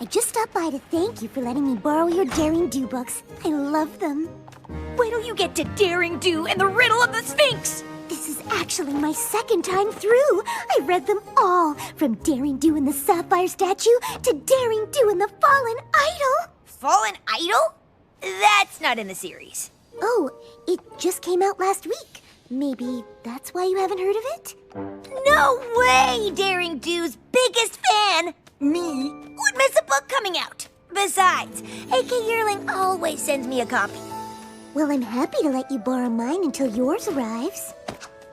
just stopped by to thank you for letting me borrow your Daring Do books. I love them. Wait till you get to Daring Do and the Riddle of the Sphinx! This is actually my second time through. I read them all, from Daring Do and the Sapphire Statue to Daring Do and the Fallen Idol. Fallen Idol? That's not in the series. Oh, it just came out last week. Maybe that's why you haven't heard of it? No way! Daring Do's biggest fan, me, would miss a book coming out. Besides, AK Yearling always sends me a copy. Well, I'm happy to let you borrow mine until yours arrives.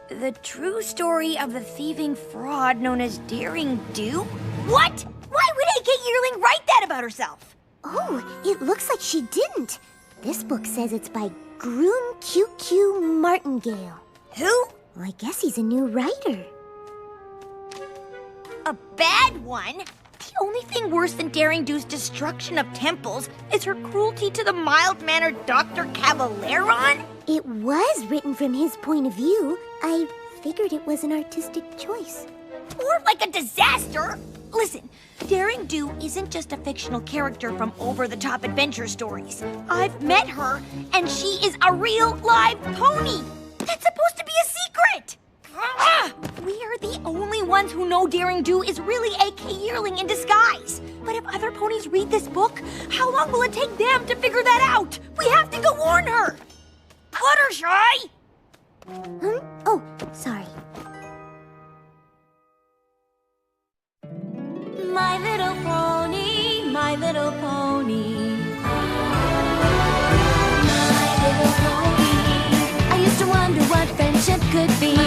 The true story of the thieving fraud known as Daring Do? What? Why would AK Yearling write that about herself? Oh, it looks like she didn't. This book says it's by Groom QQ Martingale. Who? Well, I guess he's a new writer. A bad one? The only thing worse than Daring Do's destruction of temples is her cruelty to the mild-mannered Dr. Cavaleron? It was written from his point of view. I figured it was an artistic choice. Or like a disaster? Listen, Daring Do isn't just a fictional character from over-the-top adventure stories. I've met her, and she is a real live pony. That's supposed to be a secret. We are the only ones who know Daring Do is really AK Yearling in disguise. But if other ponies read this book, how long will it take them to figure that out? We have to go warn her. Fluttershy! Oh, sorry. My little pony, my little pony. My little pony. I used to wonder what friendship could be. My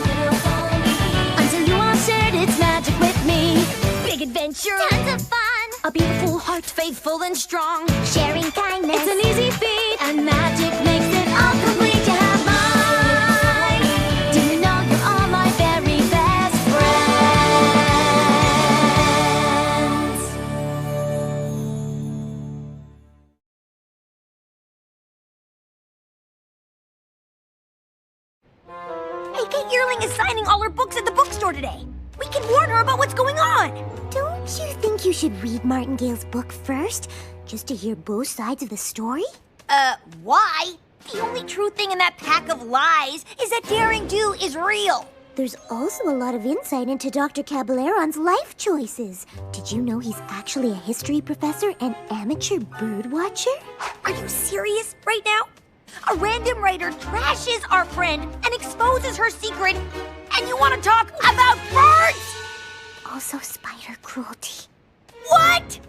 little pony. Until you all shared its magic with me. Big adventure. Tons of fun. A beautiful heart, faithful and strong. Sharing kindness. It's an easy feat, and magic makes it all complete. You have mine. Do you know you're all my very best friends? AK Yearling is signing all her books at the bookstore today. We can warn her about what's going on. Don't you think you should read Martingale's book first, just to hear both sides of the story? Why? The only true thing in that pack of lies is that Daring Do is real. There's also a lot of insight into Dr. Cabaleron's life choices. Did you know he's actually a history professor and amateur bird watcher? Are you serious right now? A random writer trashes our friend and exposes her secret, and you want to talk about birds? Also spider cruelty. What?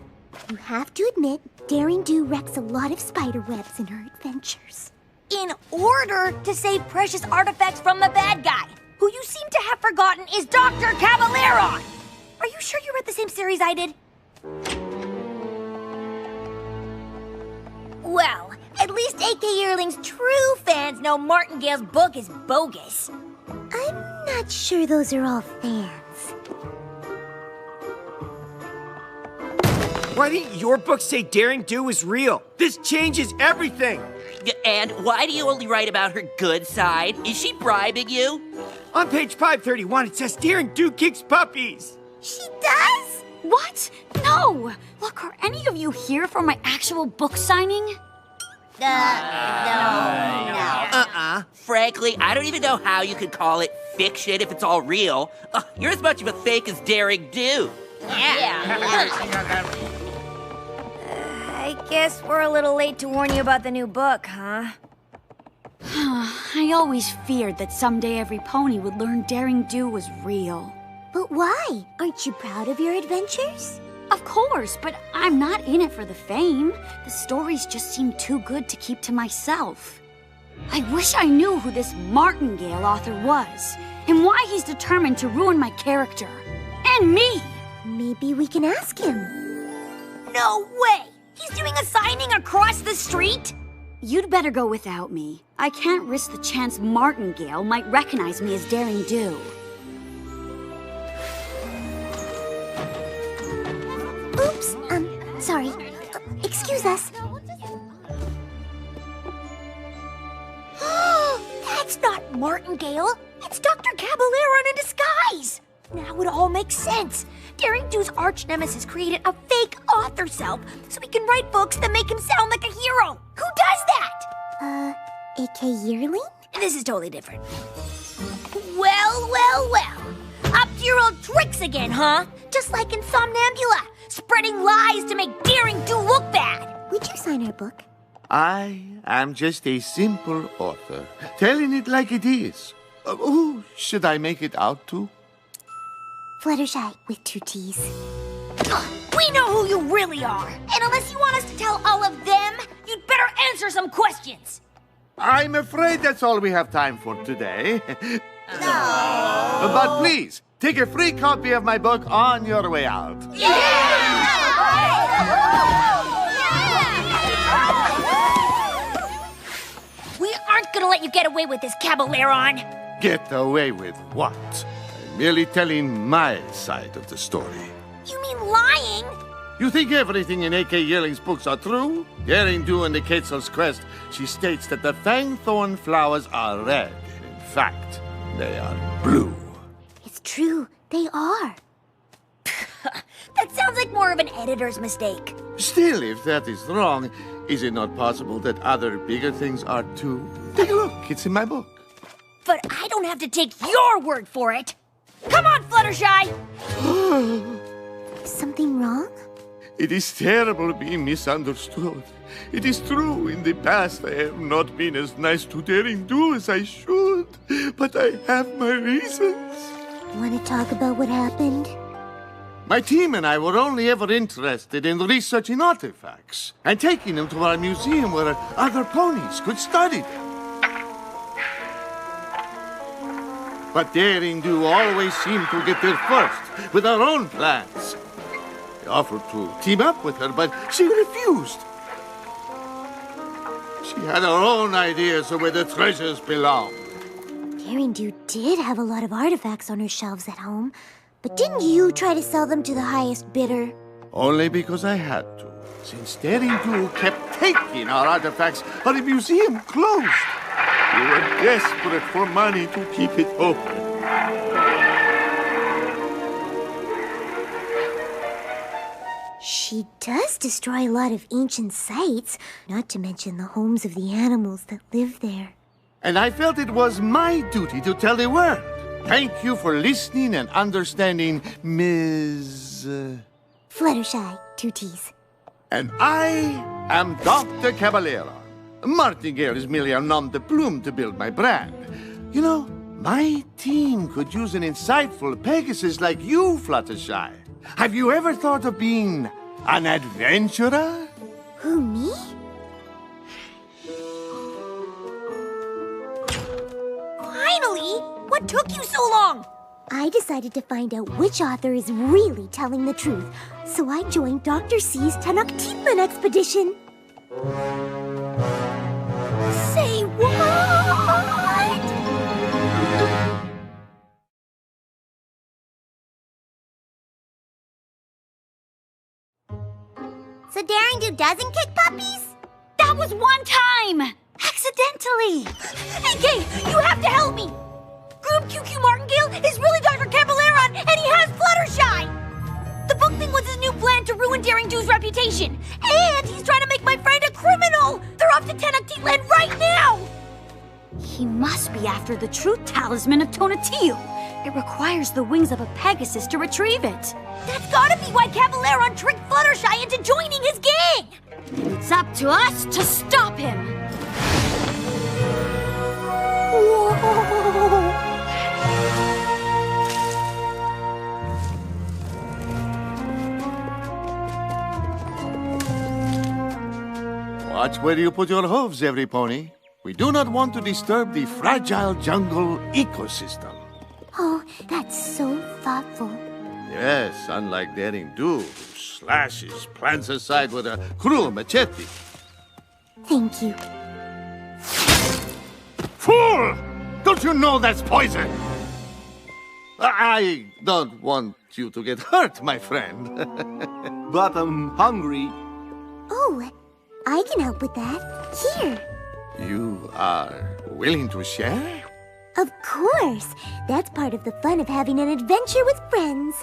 You have to admit, Daring Do wrecks a lot of spider webs in her adventures. In order to save precious artifacts from the bad guy, who you seem to have forgotten is Dr. Cavaleron. Are you sure you read the same series I did? Well, at least AK Yearling's true fans know Martingale's book is bogus. I'm not sure those are all fans. Why didn't your book say Daring Do is real? This changes everything! And why do you only write about her good side? Is she bribing you? On page 531, it says Daring Do kicks puppies! She does? What? No! Look, are any of you here for my actual book signing? No. Frankly, I don't even know how you could call it fiction if it's all real. You're as much of a fake as Daring Do. I guess we're a little late to warn you about the new book, huh? I always feared that someday every pony would learn Daring Do was real. But why? Aren't you proud of your adventures? Of course, but I'm not in it for the fame. The stories just seem too good to keep to myself. I wish I knew who this Martingale author was, and why he's determined to ruin my character. And me! Maybe we can ask him. No way! He's doing a signing across the street? You'd better go without me. I can't risk the chance Martingale might recognize me as Daring Do. Oops, sorry. Excuse us. That's not Martingale. It's Dr. Cavaleron in disguise. Now it all makes sense. Daring Do's arch nemesis created a fake author self so he can write books that make him sound like a hero. Who does that? A.K. Yearling? This is totally different. Well. Up to your old tricks again, huh? Just like in Somnambula, spreading lies to make Daring Do look bad. Would you sign our book? I am just a simple author, telling it like it is. Who should I make it out to? Fluttershy with 2 T's. We know who you really are. And unless you want us to tell all of them, you'd better answer some questions. I'm afraid that's all we have time for today. But please, take a free copy of my book on your way out. We aren't gonna let you get away with this, Caballeron. Get away with what? I'm merely telling my side of the story. You mean lying? You think everything in A.K. Yearling's books are true? Daring Do in the Quetzal's Crest, she states that the fangthorn flowers are red. In fact, they are blue. It's true. They are. That sounds like more of an editor's mistake. Still, if that is wrong, is it not possible that other bigger things are too? Take a look. It's in my book. But I don't have to take your word for it. Come on, Fluttershy! Something wrong? It is terrible being misunderstood. It is true, in the past I have not been as nice to Daring Do as I should, but I have my reasons. Want to talk about what happened? My team and I were only ever interested in researching artifacts and taking them to our museum where other ponies could study them. But Daring Do always seemed to get there first with her own plans. I offered to team up with her, but she refused. She had her own ideas of where the treasures belong. Daring Do did have a lot of artifacts on her shelves at home, but didn't you try to sell them to the highest bidder? Only because I had to. Since Daring Do kept taking our artifacts, our museum closed. We were desperate for money to keep it open. She does destroy a lot of ancient sites, not to mention the homes of the animals that live there. And I felt it was my duty to tell the world. Thank you for listening and understanding, Ms. Fluttershy, 2 T's. And I am Dr. Caballero. Martingale is merely a nom de plume to build my brand. You know, my team could use an insightful Pegasus like you, Fluttershy. Have you ever thought of being an adventurer? Who, me? Finally! What took you so long? I decided to find out which author is really telling the truth, so I joined Dr. C's Tenochtitlan expedition. Say what? So Daring Do doesn't kick puppies? That was one time! Accidentally! AK, you have to help me! Group QQ Martingale is really Dr. Caballeron, and he has Fluttershy! The book thing was his new plan to ruin Daring Do's reputation. And he's trying to make my friend a criminal! They're off to Tenochtitlan right now! He must be after the truth talisman of Tonatiuh. It requires the wings of a Pegasus to retrieve it. That's gotta be why Caballeron tricked Fluttershy into joining his gang! It's up to us to stop him! Watch where you put your hooves, every pony. We do not want to disturb the fragile jungle ecosystem. Oh, that's so thoughtful. Yes, unlike Daring Do, who slashes plants aside with a cruel machete. Thank you. Fool! Don't you know that's poison? I don't want you to get hurt, my friend. But I'm hungry. Oh, I can help with that. Here. You are willing to share? Of course. That's part of the fun of having an adventure with friends.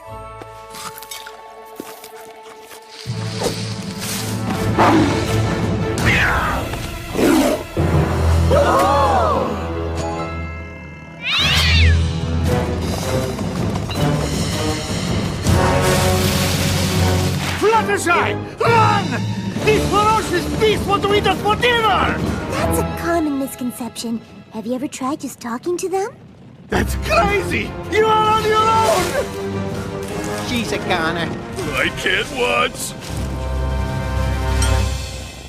Fluttershy! Run! These ferocious beasts want to eat us for dinner! That's a common misconception. Have you ever tried just talking to them? That's crazy! You are on your own! She's a goner. I can't watch.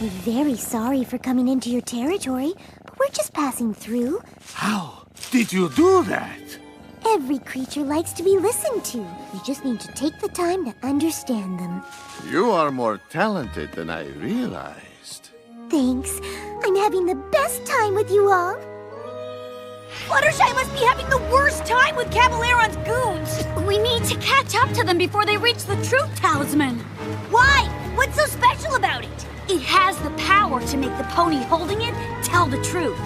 We're very sorry for coming into your territory, but we're just passing through. How did you do that? Every creature likes to be listened to. You just need to take the time to understand them. You are more talented than I realized. Thanks. I'm having the best time with you all. Fluttershy must be having the worst time with Caballeron's goons. We need to catch up to them before they reach the truth talisman. Why? What's so special about it? It has the power to make the pony holding it tell the truth.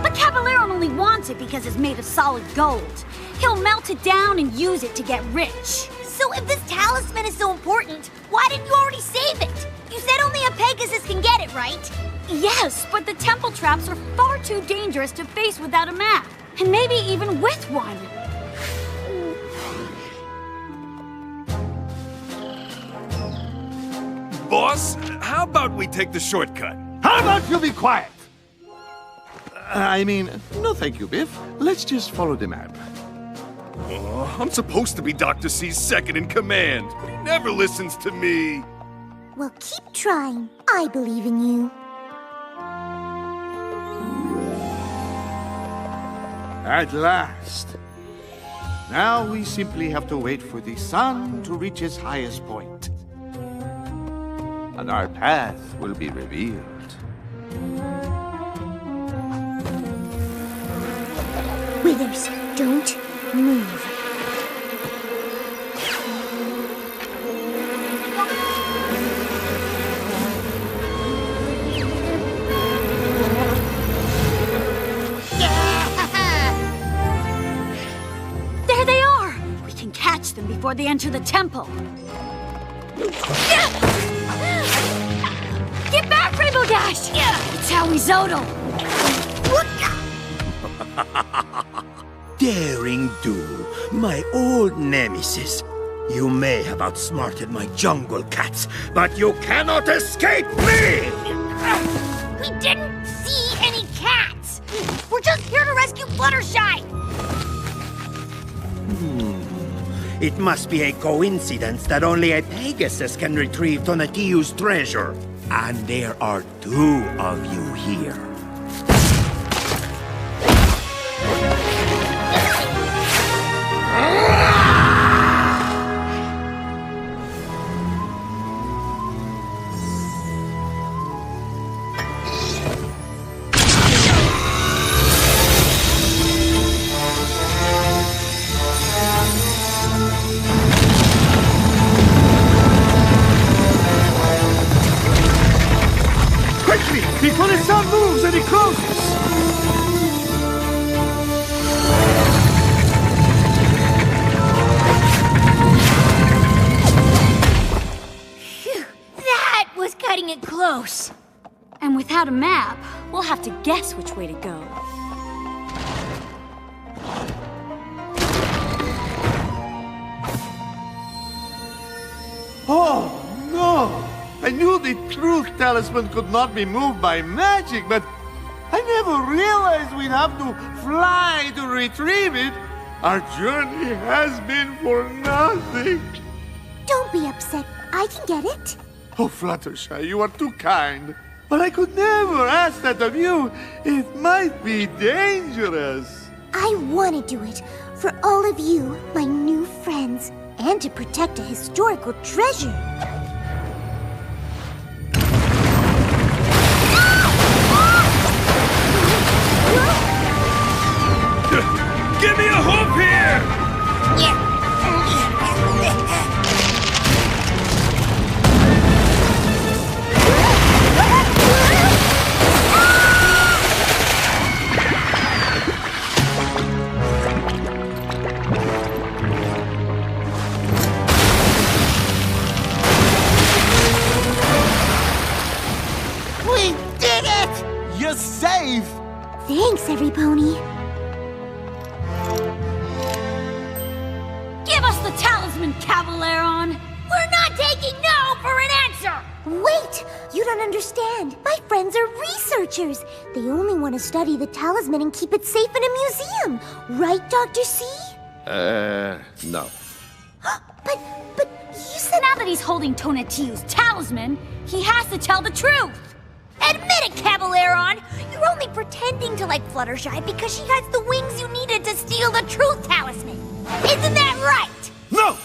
But Caballero only wants it because it's made of solid gold. He'll melt it down and use it to get rich. So if this talisman is so important, why didn't you already save it? You said only a Pegasus can get it, right? Yes, but the temple traps are far too dangerous to face without a map. And maybe even with one. Boss, how about we take the shortcut? How about you be quiet? I mean, no thank you, Biff. Let's just follow the map. Oh, I'm supposed to be Dr. C's second in command, but he never listens to me. Well, keep trying. I believe in you. At last. Now we simply have to wait for the sun to reach its highest point. And our path will be revealed. Withers, don't move. There they are! We can catch them before they enter the temple. Get back, Rainbow Dash! It's Howie Zodal! Daring Do, my old nemesis. You may have outsmarted my jungle cats, but you cannot escape me! We didn't see any cats. We're just here to rescue Fluttershy. It must be a coincidence that only a Pegasus can retrieve Tonatiuh's treasure. And there are two of you here. Before the sun moves and it closes! Phew, that was cutting it close. And without a map, we'll have to guess which way to go. Oh, no! I knew the truth talisman could not be moved by magic, but I never realized we'd have to fly to retrieve it. Our journey has been for nothing. Don't be upset. I can get it. Oh, Fluttershy, you are too kind. But I could never ask that of you. It might be dangerous. I want to do it for all of you, my new friends, and to protect a historical treasure. Give me a hook here! Every Pony. Give us the talisman, Cavaleron! We're not taking no for an answer! Wait! You don't understand. My friends are researchers. They only want to study the talisman and keep it safe in a museum. Right, Dr. C? No. But you said... Now that he's holding Tonatiuh's talisman, he has to tell the truth! Admit it, Cavaleron! You're only pretending to like Fluttershy because she has the wings you needed to steal the truth talisman. Isn't that right? No!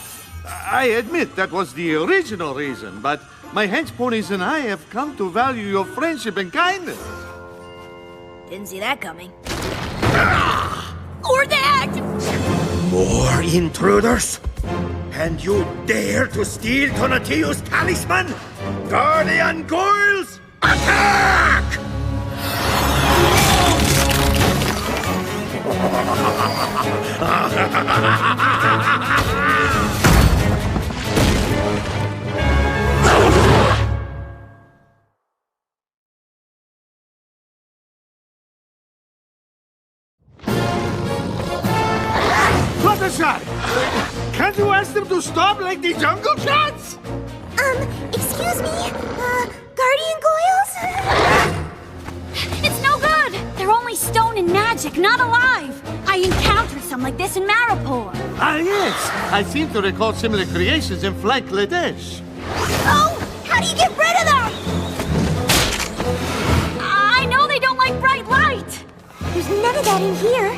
I admit that was the original reason, but my hench ponies and I have come to value your friendship and kindness. Didn't see that coming. Or that! More intruders? And you dare to steal Tonatiuh's talisman? Guardian Goyles, attack! Fluttershy! Can't you ask them to stop like the jungle cats? Excuse me? Guardian Goyles? It's no good! They're only stone and magic, not alive! I encountered some like this in Maripor. Ah, yes. I seem to recall similar creations in Flank Ladesh. Oh! How do you get rid of them? I know they don't like bright light! There's none of that in here.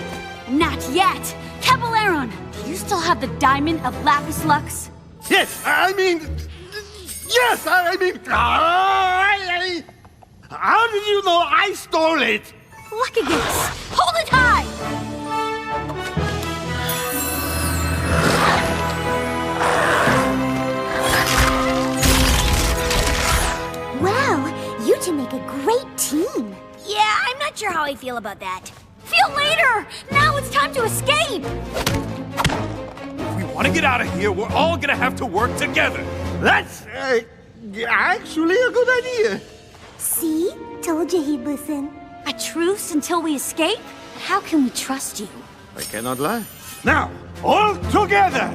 Not yet! Cavaleron, do you still have the diamond of Lapis Lux? Yes, I mean... Yes, I mean... How did you know I stole it? Look at this! Hold it high! Wow, you two make a great team. Yeah, I'm not sure how I feel about that. Feel later! Now it's time to escape! If we want to get out of here, we're all gonna have to work together. That's actually a good idea. See? Told you he'd listen. A truce until we escape? How can we trust you? I cannot lie. Now, all together!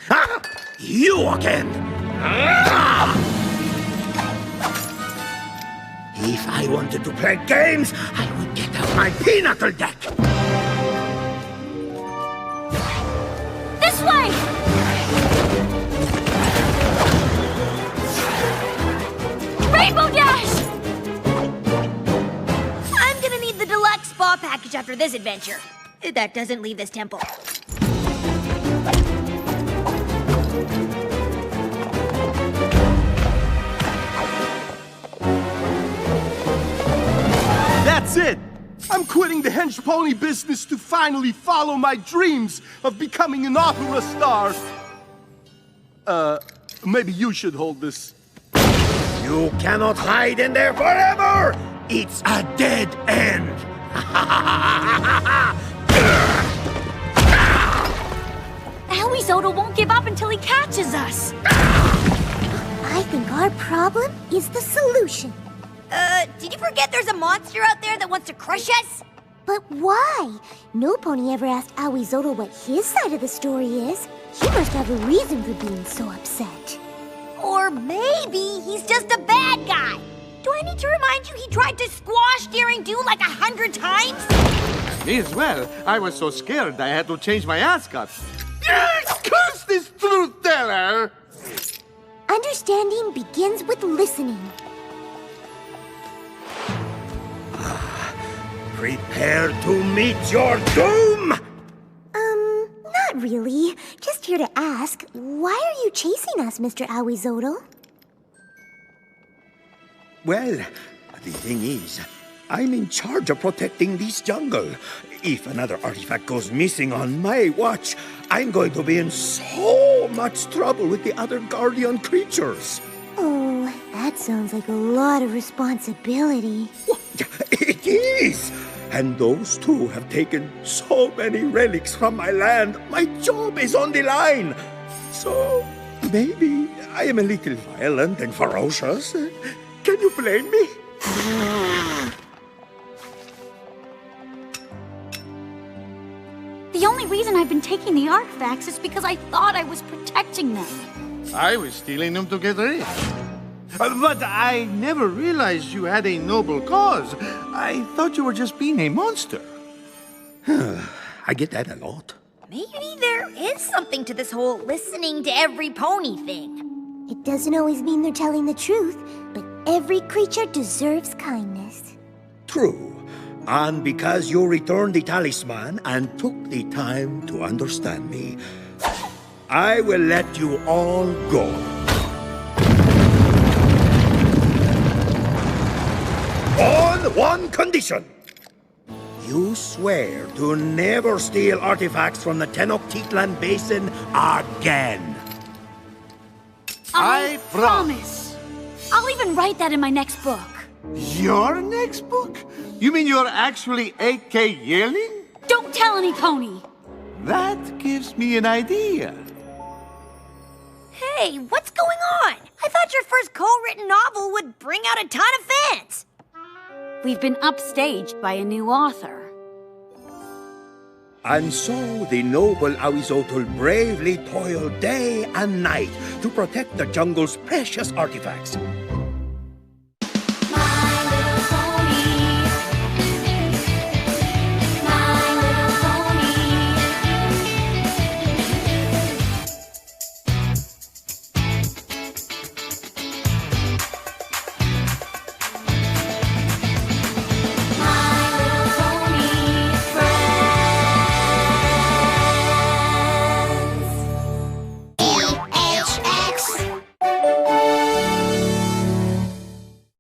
Ah! You again! If I wanted to play games, I would get out my pinnacle deck! This way! Rainbow Dash! I'm gonna need the deluxe spa package after this adventure. That doesn't leave this temple. That's it! I'm quitting the hench pony business to finally follow my dreams of becoming an opera star. Maybe you should hold this. You cannot hide in there forever! It's a dead end! Aoizotl won't give up until he catches us. I think our problem is the solution. Did you forget there's a monster out there that wants to crush us? But why? No pony ever asked Aoizotl what his side of the story is. He must have a reason for being so upset. Or maybe he's just a bad guy. Do I need to remind you he tried to squash Daring Do like 100 times? Me as well. I was so scared I had to change my ascot. Yes! Curse this truth teller! Understanding begins with listening. Prepare to meet your doom! Not really. Just here to ask, why are you chasing us, Mr. Aoizotl? Well, the thing is, I'm in charge of protecting this jungle. If another artifact goes missing on my watch, I'm going to be in so much trouble with the other guardian creatures. Oh, that sounds like a lot of responsibility. It is! And those two have taken so many relics from my land. My job is on the line. So, Maybe I am a little violent and ferocious. Can you blame me? The only reason I've been taking the artifacts is because I thought I was protecting them. I was stealing them to get rich. But I never realized you had a noble cause. I thought you were just being a monster. I get that a lot. Maybe there is something to this whole listening to every pony thing. It doesn't always mean they're telling the truth, but every creature deserves kindness. True. And because you returned the talisman and took the time to understand me, I will let you all go. On one condition. You swear to never steal artifacts from the Tenochtitlan Basin again. I promise. I'll even write that in my next book. Your next book? You mean you're actually A.K. Yearling? Don't tell any pony. That gives me an idea. Hey, what's going on? I thought your first co-written novel would bring out a ton of fans. We've been upstaged by a new author. And so the noble Awizotl bravely toiled day and night to protect the jungle's precious artifacts.